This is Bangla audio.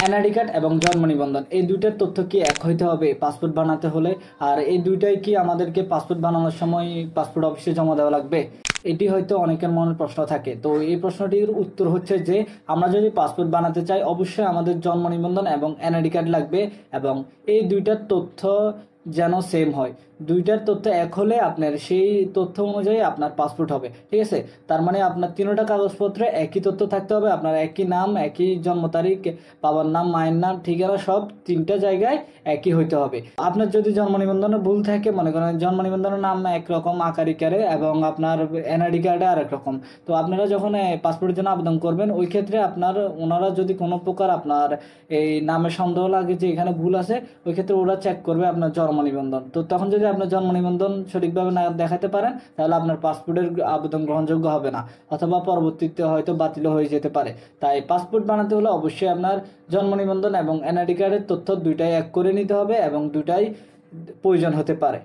এনআইডি কার্ড এবং জন্ম নিবন্ধন এই দুইটার তথ্য কি এক হইতে হবে পাসপোর্ট বানাতে হলে? আর এই দুইটাই কি আমাদেরকে পাসপোর্ট বানানোর সময় পাসপোর্ট অফিসে জমা দেওয়া লাগবে? এটি হয়তো অনেকের মনের প্রশ্ন থাকে। তো এই প্রশ্নটির উত্তর হচ্ছে যে আমরা যদি পাসপোর্ট বানাতে চাই অবশ্যই আমাদের জন্ম নিবন্ধন এবং এনআইডি কার্ড লাগবে, এবং এই দুইটার তথ্য যেন সেম হয়। দুইটার তথ্য এক হলে আপনার সেই তথ্য অনুযায়ী আপনার পাসপোর্ট হবে, ঠিক আছে? তার মানে আপনার তিনটা কাগজপত্রে একই তথ্য থাকতে হবে, আপনার একই নাম, একই জন্ম তারিখ, বাবার নাম, মায়ের নাম, ঠিকানা সব তিনটা জায়গায় একই হইতে হবে। আপনার যদি জন্ম নিবন্ধনে ভুল থাকে, মনে করেন জন্ম নিবন্ধনের নাম একরকম আকারে এবং আপনার এনআইডি কার্ডে আরেক রকম, তো আপনারা যখন পাসপোর্টের জন্য আবেদন করবেন ওই ক্ষেত্রে ওনারা যদি কোনো প্রকার আপনার এই নামে সন্দেহ লাগে যে এখানে ভুল আছে, ওই ক্ষেত্রে ওরা চেক করবে আপনার জন্ম নিবন্ধন। তো তখন যদি আপনার জন্ম নিবন্ধন সঠিকভাবে না দেখাতে পারেন তাহলে আপনার পাসপোর্টের আবেদন গ্রহণযোগ্য হবে না, অথবা পরবর্তীতে হয়তো বাতিল হয়ে যেতে পারে। তাই পাসপোর্ট বানাতে হলে অবশ্যই আপনার জন্ম নিবন্ধন এবং এনআইডি কার্ডের তথ্য দুইটাই এক করে নিতে হবে, এবং দুইটাই প্রয়োজন হতে পারে।